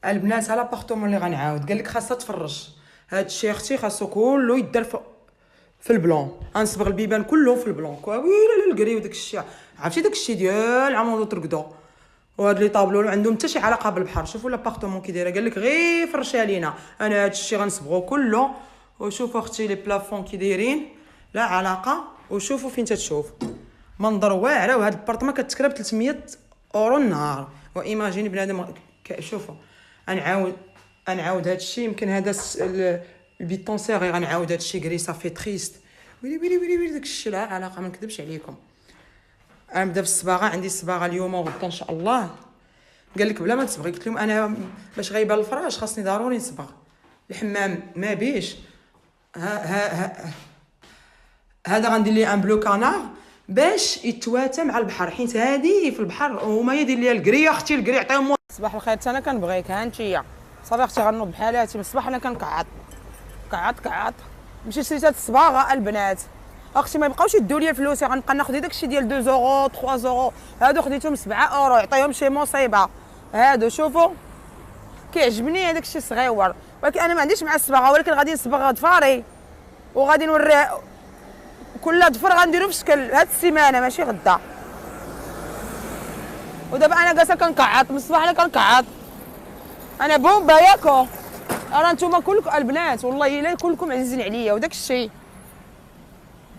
البنات على لابارتومون اللي غنعاود قال لك خاصها تفرش. هاد الشيء اختي خاصو كله يدار في البلون، غنصبغ البيبان كلهم في البلون ويلي الكري وداك الشيء. عرفتي داك الشيء ديال عمودو ترقدو، وهاد لي طابلو ما عندهم حتى شي علاقه بالبحر. شوفوا لابارتومون كي دايره، قال لك غير فرشها لينا. انا هاد الشيء غنصبغو كله. وشوفوا اختي لي بلافون كي دايرين لا علاقه. وشوفوا فين تتشوف منظر واعره. وهاد البارطمه كتكرا ب 300 اورو النهار. وايماجيني بنادم شوفوا. غنعاود هاد الشيء. يمكن هذا البيتون سيغي غنعاود هاد الشيء كري صافي تريست. ويلي ويلي ويلي ويلي داك الشيء لا علاقه، ما نكذبش عليكم. غنبدا في الصباغه، عندي الصباغه اليوم وغدا ان شاء الله. قال لك بلا ما تصبغي. قلت لهم انا باش غيبان الفراش خاصني ضروري نصبغ. الحمام ما بيش. هذا غندير ليه ان بلو كانار باش يتواتى مع البحر، حيت هادي في البحر وهما يدير ليا الكري. اختي الكري عطيهم. صباح الخير. انا كنبغيك ها انتيا صافي اختي غنوض بحالاتي من الصباح. انا كنكعط كعط. مشيت شريت هاد الصباغه البنات. اختي ما يبقاوش يدوا لي الفلوس، غنبقى ناخذ داك الشيء ديال 2 اورو 3 اورو. هادو خديتهم 7 اورو، عطيهم شي مصيبه. هادو شوفوا كيعجبني هذاك الشيء صغيور، ولكن انا ما عنديش مع الصباغه. ولكن غادي نصبغ ضفاري وغادي نوري كل ضفر غنديرو في شكل هاد السيمانه ماشي غدا. ودابا انا جالسه كنكعط من الصباح. انا كنكعط انا بومبا ياكو. راه نتوما كلكم البنات والله الا كلكم عزيزين عليا. وداك الشيء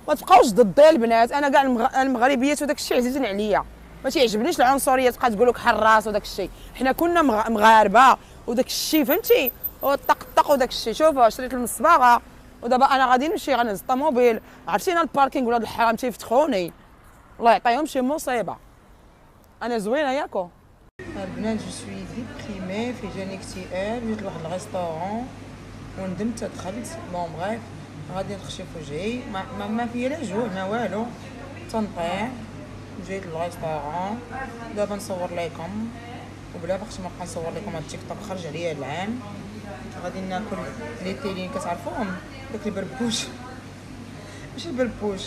ما تبقاوش ضدي البنات. انا كاع المغربيات وداك الشيء عزيزين عليا. ما تيعجبنيش العنصريه تبقى تقول لك حراس وداك الشيء. حنا كنا مغاربه وداك الشيء فهمتي. وطق وداك الشيء. شوفوا شريت المصباغه ودابا انا غادي نمشي غنهز الطوموبيل. عرفتي انا الباركينغ ولاد الحرام تيفتخوني الله يعطيهم شي مصيبه. انا زوينه ياكو البنات. جو سوي ديبريمي في جاني اكتئاب. جيت لواحد الريستورون وندمت دخلت. بون بغيف غادي نخشي في وجهي. ما فيا لا جوع ما والو. تنطيح. جيت للريستورون دابا نصور لكم وبلا باش ما نبقى نصور لكم هاد التيك توك خرج عليا العام. غادي ناكل لي تيلين كتعرفوهم داك البربوش. ماشي البربوش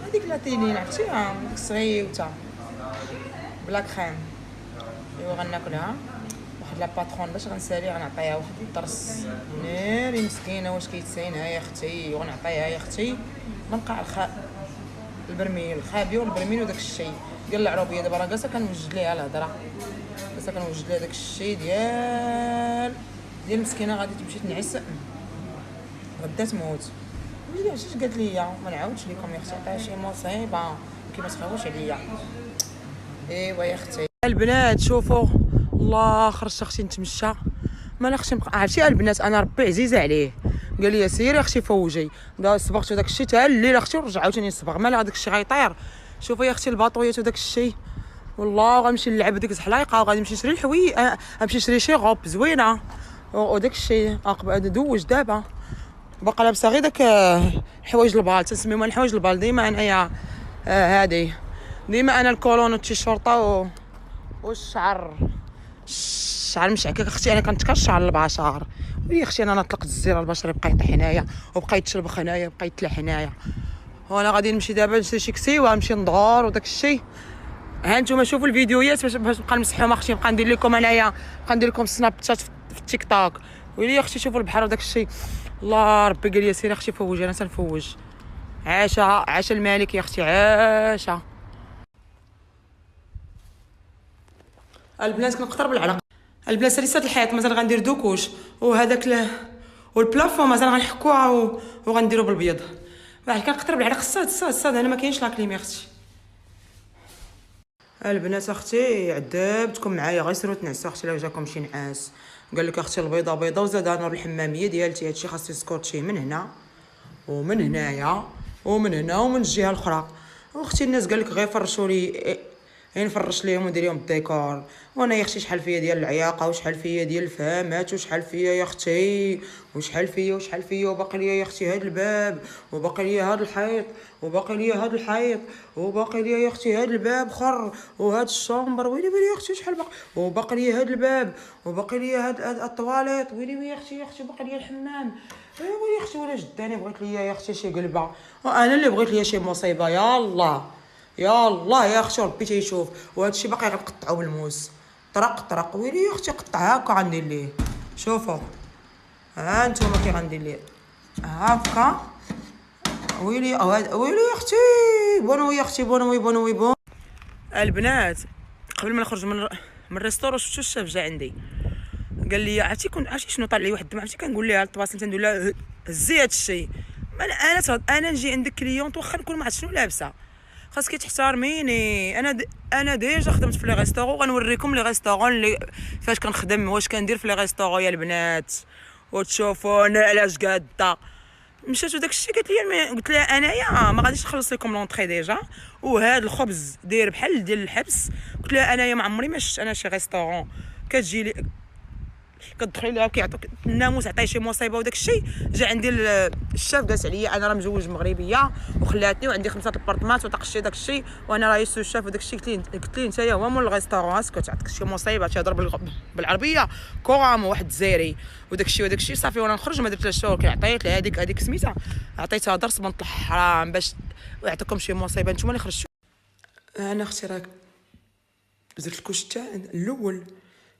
هذيك لا تيلين عرفتيها ديك الصغيوته بلا كريم. ايوا غناكلها. واحد لا باترون باش غنسالي غنعطيها واحد الطرس ناري مسكينه. واش كيتساينها يا اختي وغنعطيها يا اختي. غنقع البرميل الخابيه والبرميل وداك الشيء ديال العروبيه. دابا راه جالسه كنوجد ليها الهضره. جالسه كنوجد ليها داك الشيء ديال المسكينه. غادي تمشي تنعس غدا تموت. ويلي عرفتي اش قالت لي؟ ما نعاودش لكم يا اختي عطاها شي مصيبه كيما تخافوش عليا. ايوا يا اختي البنات شوفوا الله خرجت اختي نتمشى. ما لا اختي عرفتي البنات انا ربي عزيزه عليه. قال لي سيري اختي فوجي. صبغت داك الشيء حتى الليل اختي ورجع عاوتاني نصبغ. مال هذاك الشيء غيطير. شوفوا يا اختي الباطويات وداك الشيء. والله غنمشي نلعب ديك الحلايقه وغادي نمشي نشري الحوايج. غنمشي نشري شي غوب زوينه وداك الشيء. دوج دابا باقا لابسه غير داك الحوايج البال تنسميهم الحوايج البال. ديما انايا هادي ديما انا الكولون والتيشيرطه والشعر مشعكك اختي. انا كنتكشع على البشر. ويلي اختي انا طلقت الزيره البشري بقى يطيح هنايا وبقى يتشربخ هنايا وبقى يتلح هنايا. وانا غادي نمشي دابا نشري شي كسيوه ونمشي ندور وداك الشيء. ها نتوما شوفوا الفيديوهات باش نبقى نمسحهم اختي. نبقى ندير لكم انايا نبقى ندير لكم سناب شات في التيك توك. ويلي اختي شوفوا البحر وداك الشيء. الله ربي قال لي سيري اختي فوج. انا تنفوج. عاش الملك يا اختي عاشه. البنات كنقطر بالعرق. البنات ريسات الحيط مازال غندير دوكوش وهذاك والبلافون مازال غنحكوها وغنديرو بالبيض. بعد كنقطر بالعرق. الصاد انا ما كاينش لاكليم يا اختي. البنات اختي عذبتكم معايا غير سيروا تنعسوا اختي. لا جاكم شي نعاس قال لك اختي البيضه بيضه وزادها نور الحماميه ديالتي. هادشي خاصو يسكورتشي من هنا ومن هنايا ومن هنا ومن الجهه الاخرى. واختي الناس قال لك غير فرشوا لي نفرش ليهم وندير لهم الديكور. وانا يا اختي شحال فيا ديال العياقه وشحال فيا ديال الفهامات وشحال فيا يا اختي وشحال فيا وباقي ليا يا اختي هاد الباب وباقي ليا هاد الحيط وباقي ليا هاد الحيط وباقي ليا يا اختي هاد الباب خر وهاد الشومبر. ويلي يا اختي شحال باقي. وباقي ليا هاد الباب وباقي ليا هاد الطواليط. ويلي يا اختي باقي ليا الحمام. ايوا يا اختي ولا جداني بغيت ليا يا اختي شي قلبه. وانا اللي بغيت ليا شي مصيبه. يا الله يا اختي ربي تيشوف. وهذا الشيء باقي غنقطعو بالموس. طرق طرق. ويلي يا اختي قطع هكا غندير ليه. شوفوا ها نتوما كي غندير ليه هكا. ويلي ويلي يا اختي بونوي يا اختي بونوي بونوي بون. البنات قبل ما نخرج من الريستورون شفتو الشاف جا عندي قال لي عرفتي شنو طلع لي واحد الدمعه. عرفتي كنقول لها الطباسين تندير لها هزي هاد الشيء. انا نجي عندك كليونط واخا نكون ما عرفت شنو لابسه خاصك تحترميني. انا ديجا خدمت في لي ريستورون غنوريكم لي ريستورون اللي فاش كنخدم واش كندير في لي ريستورون يا البنات وتشوفوا انا علاش قاده. مشات وداك الشيء قلت لها انايا ما غاديش نخلص لكم لونطري ديجا وهذا الخبز داير بحال ديال الحبس. قلت لها انايا ما عمري ما شفت انا شي ريستورون كتجي لي كتدخلي لها كيعطوك الناموس عطاي شي مصيبه وداك الشيء. جا عندي الشاف جالس عليا انا راه مزوج مغربيه وخلاتني وعندي 5 البارتمات وطقشتي داك الشيء وانا راه يسو الشاف وداك الشيء. قلت لي نتايا هو مول الريستورون اسكت عطاك شي مصيبه تهضر بالعربيه كرام واحد الجزائري وداك الشيء صافي. وانا نخرج ما درت لا شغل كي عطيت لها هذيك سميتها عطيتها درس بنت الحرام باش يعطيكم شي مصيبه نتوما اللي خرجتوا. انا اختي راك درت الكوش تاع الاول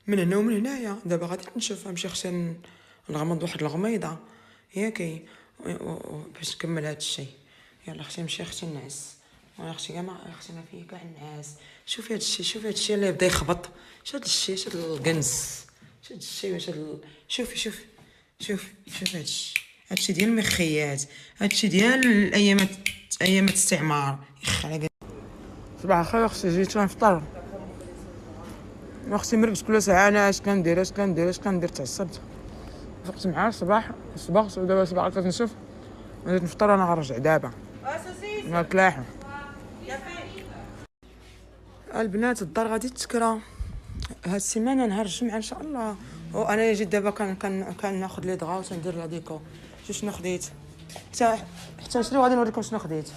من هنا ومن هنايا. دابا غادي نشوف نمشي اختي نغمض واحد الغميضه ياكي باش نكمل هذا الشيء. يلا اختي نمشي اختي نعس. وانا اختي كاع ما اختي ما فيه كاع النعاس. شوفي هذا الشيء اللي بدا يخبط. شاد الشيء شاد الكنز شاد الشيء شوفي هذا الشيء ديال المخيات. هذا الشيء ديال ايام الاستعمار. يخرج صباح الخير اختي جيت نفطر. اختي مربت كل ساعه انا اش كندير تعصبت. فقت مع الصباح ودابا صباح كتنشوف بديت نفطر. انا غنرجع دابا قالت لاحم. البنات الدار غادي تسكرى هاد السيمانه نهار الجمعه ان شاء الله. وانا جيت دابا كان ناخذ لي دغا وتندير لا ديكو. شنو خديت حتى نشري وغادي نوريكم شنو خديت.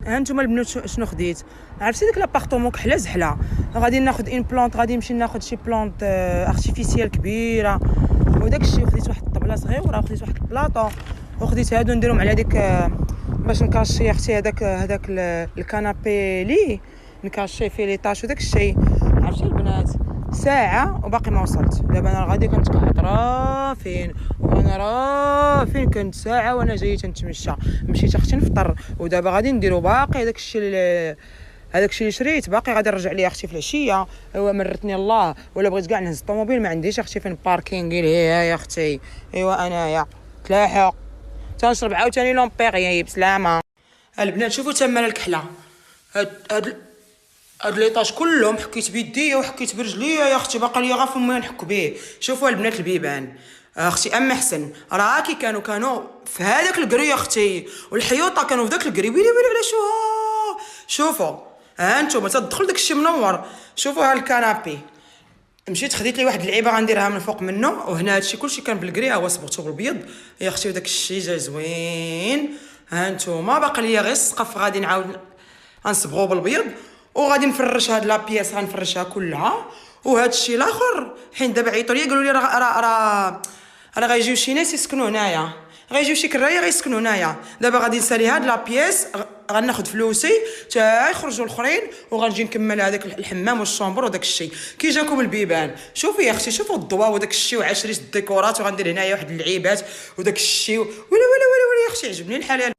ها نتوما البنات شنو خديت. عرفتي ديك لابارطومون كحله زحله غادي ناخذ ان بلونط. غادي نمشي ناخذ شي بلونط ارتيفيسيال كبيره وداك الشيء. وخديت واحد الطبله صغيره وخديت واحد البلاطو وخديت هادو نديرهم على ديك باش نكاشي اختي هذاك الكنابي لي نكاشي فيه لي طاش وداك الشيء. عرفتي البنات ساعه وباقي ما وصلت. دابا انا غادي كنتقعد راه فين كنت ساعه وانا جايه تنتمشى. مشيت اختي نفطر ودابا غادي نديرو باقي هذاك الشيء اللي شريت باقي غادي نرجع ليا اختي في العشيه. ايوا مرتني الله ولا بغيت كاع نهز الطوموبيل ما عنديش اختي فين باركينغ يا اختي. ايوا انايا تلاحق تنشرب عاوتاني لومبيغي بسلامه. البنات شوفوا تما الكحله هاد ليطاج كلهم حكيت بيديا وحكيت برجليا يا اختي باقي ليا غير فمي نحك به. شوفوا البنات البيبان اختي ام حسن راه كي كانوا في هذاك الكري يا اختي والحيوطه كانوا في ذاك الكري. ويلي على شوفوا ها انتم تدخل داك الشيء منور. شوفوا ها الكنابي مشيت خديت لي واحد اللعيبه غنديرها من الفوق منه وهنا هادشي كلشي كان بالكري. ها هو صبغته بالبيض يا اختي وداك الشيء جا زوين. ها انتم باقي ليا غير السقف غادي نعاود غنصبغو بالبيض وغادي نفرش هاد لابياس غنفرشها كلها. وهذا الشيء الاخر حين دابا عيطوا لي قالوا لي راه غيجيو شي ناس يسكنوا هنايا غيجيو شي كرايه غيسكنوا هنايا. دابا غادي نسالي هاد لابياس غناخذ فلوسي حتى يخرجوا الاخرين وغنجي نكمل هذاك الحمام والشومبر وداك الشيء. كي جاكم البيبان شوفي يا اختي شوفوا الضواء وداك الشيء وعشريت الديكورات وغندير هنايا واحد اللعيبات وداك الشيء. ولا يا اختي عجبني الحلال.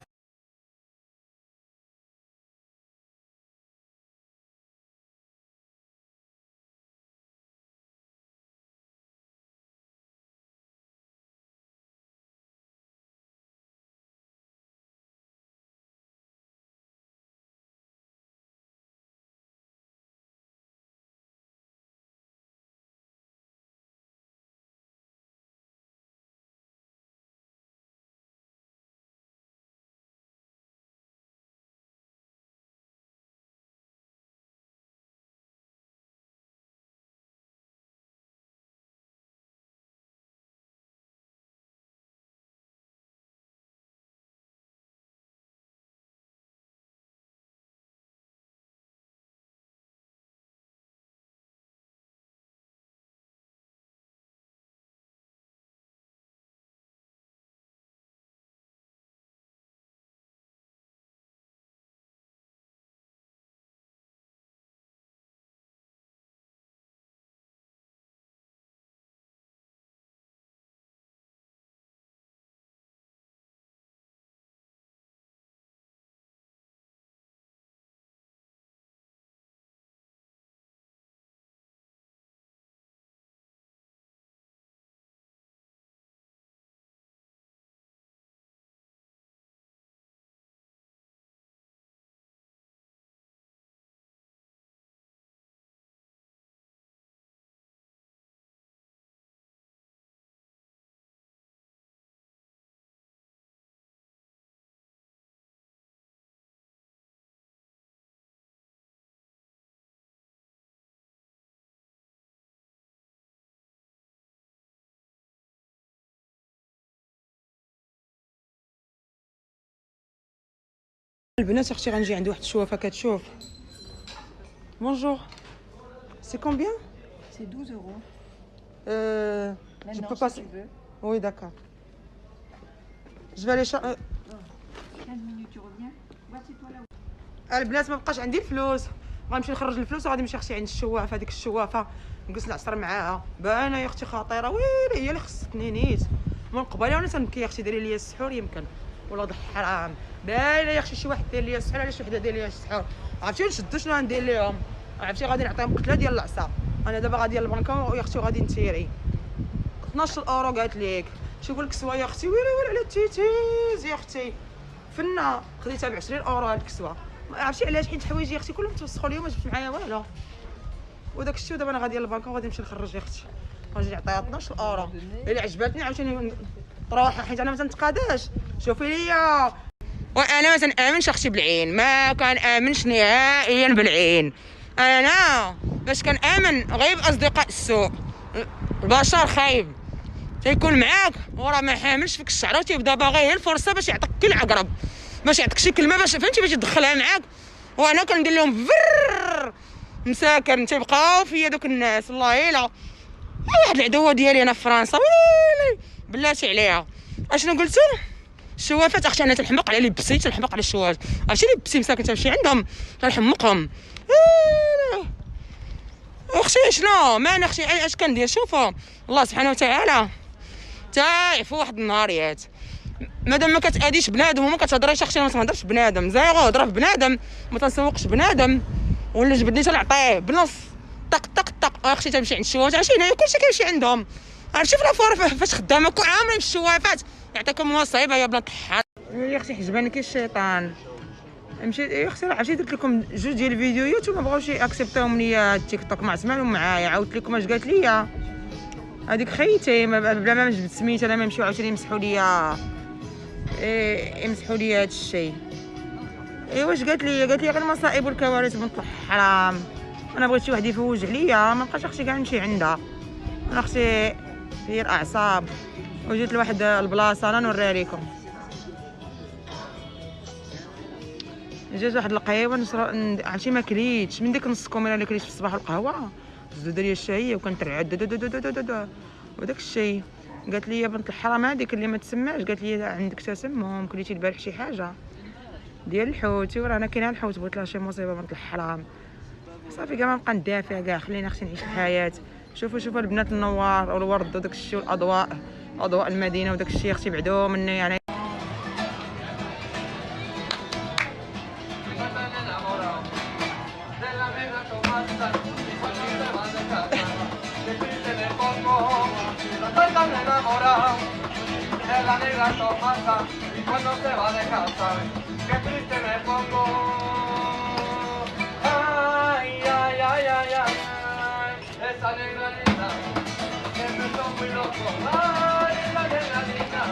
البنات اختي غنجي عند واحد الشوافه كتشوف. بونجور. سي كومبيان؟ C'est 12 euros. Je Maintenant, peux si passer. tu veux. Oui, d'accord. Je vais aller 15 minutes, tu reviens. Voici toi là. البنات ما بقاش عندي الفلوس، غنمشي نخرج الفلوس وغادي نمشي اختي عند الشوافه. هذيك الشوافه نجلس نعصر معاها، باينه يا اختي خطيره. ويلي هي اللي خصتني نيت من قبيله وانا تنبكي. يا اختي ديري لي السحور يمكن، ولا ضحي حرام. باينه يا اختي شي واحد دير لي السحور، علاش وحده دير لي السحور. عرفتي نشدو شنو غندير ليهم؟ عرفتي غادي نعطيهم قتله ديال العصا. انا دابا غادي للبنكه يا اختي وغادي نتيري 12 اورو قالت ليك. شوفوا الكسوه يا اختي، ويلي على التيتيز يا اختي فنه. خديتها ب 20 اورو هاد الكسوه. ما عرفتي علاش، حيت حوايجي يا اختي كلهم توسخوا اليوم، ما جبت معايا والو. وداك الشيء دابا انا غادي للبنكه وغادي نمشي نخرج يا اختي، غنجي نعطيها 12 اورو. الا عجبتني عاوتاني تروح، حيت انا ما تنتقاداش. شوفي ليا، وانا ما تنامنش اختي بالعين، ما كنامنش نهائيا بالعين. انا باش كنامن غير باصدقاء السوء. البشر خايب تيكون معاك وراه ما حاملش فيك الشعره، وتيبدا باغي غير الفرصه باش يعطيك كل عقرب، باش يعطيك شي كلمه، باش فهمتي، باش يدخلها معاك. وانا كندير لهم فرر مساكن. تيبقاو فيا دوك الناس. والله الا واحد العدوه ديالي انا في فرنسا، ويلي بلاتي عليها. اشنو قلتو؟ الشوافات اختي انا تنحمق على لي بسي، تنحمق على الشوافات. عرفتي لي بسي مساكن تمشي عندهم تنحمقهم. اختي شنو ما انا اختي اش كندير؟ شوفوا الله سبحانه وتعالى تعيف واحد النهاريات. مادام ما كتاديش بنادم وما كتهضريش اختي، ما تهضرش بنادم، زيرو هضره في بنادم، ما تنسوقش بنادم. ولا جبدني تنعطيه بنص طق طق طق. اختي تمشي عند الشوافات، عرفتي هنايا كلشي كيمشي عندهم. عرفتي في لافوار فاش خدامه كل عامرين في الشوافات، يعطيكم مصيبه يا بنات الحار. يا اختي حجباني كي الشيطان. مشيت يا اختي، راه عرفتي درت لكم جوج ديال الفيديوهات وما بغاوش ياكسبتاو مني التيك توك، ما عزمالو معايا. عاودت لكم اش قالت لي هذيك خيتي، بلا ما جبت سميت انا، ما يمشيو عاوتاني يمسحوا لي يمسحوا لي هذا الشيء. واش قالت لي غير المصائب والكوارث بنت الحرام. انا بغيت شي واحد يفوج عليا، ما بقاش اختي كاع نمشي عندها. انا اختي داير اعصاب. وجيت لواحد البلاصه انا نوريها لكم. جات واحد القهيوه عرفتي ما كليتش من ديك نص كوميره اللي كليت في الصباح القهوه، زدوا لي الشهيه وكنترعد وداك الشيء. قالت لي يا بنت الحرام هذيك اللي ما تسمعش، قالت لي عندك تسمم، كليتي البارح شي حاجه ديال الحوت. ورانا كاينه الحوت، بغيت لها شي مصيبه بنت الحرام. صافي كاع ما نبقى ندافع كاع، خلينا اختي نعيش الحياه. شوفوا البنات النوار والورد وداك الشيء والاضواء، اضواء المدينه وداك الشيء اختي بعدو مني يعني. La negra Tomasa, y cuando se va de casa, qué triste me pongo. Ay, ay, ay, ay, ay, ay, esa negra linda, que me hizo muy loco. Ay, esa negra linda,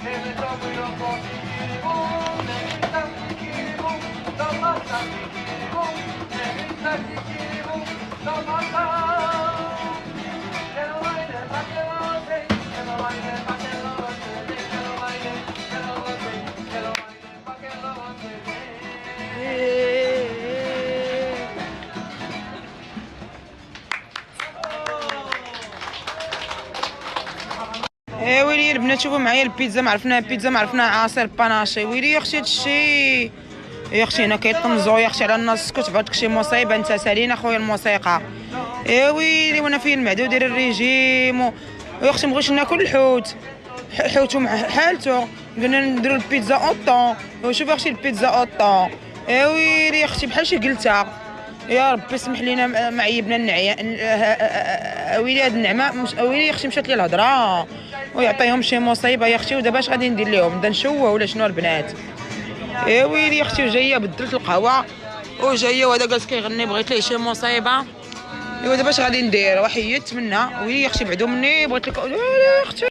que me hizo muy loco. Chiquiribum, negrita, chiquiribum, Tomasa, chiquiribum, negrita, chiquiribum, Tomasa. Que no baile, pa' que no baile, que no baile, pa' que no baile. ويلي البنات شوفوا معايا البيتزا، ما عرفناها عصير باناشي. ويلي يا اختي هادشي يا اختي هنا كيطنزو يا اختي على الناس. كنت بعتك شي مصيبه انت سالينا خويا الموسيقى. ويلي وانا فين المعدو داير الريجيم يا اختي مبغيتش ناكل الحوت، حوتو حالته. قلنا نديرو البيتزا اوطون. وشوفي اختي البيتزا اوطون. ويلي يا اختي بحال شي قلتها. يا ربي سمح لينا ما عيبنا النعيا. ويلي هاد النعمه ويلي يا اختي مشات لي الهضره ويعطيهم شي مصيبه يا اختي. ودابا اش غادي ندير لهم؟ نبدا نشوه ولا شنو البنات؟ ويلي يا اختي وجايه بدلت القهوه وجايه وهذا جالس كيغني بغيت ليه شي مصيبه. دابا اش غادي ندير؟ وحيدت منها. ويلي يا اختي بعدو مني، بغيت لك يا اختي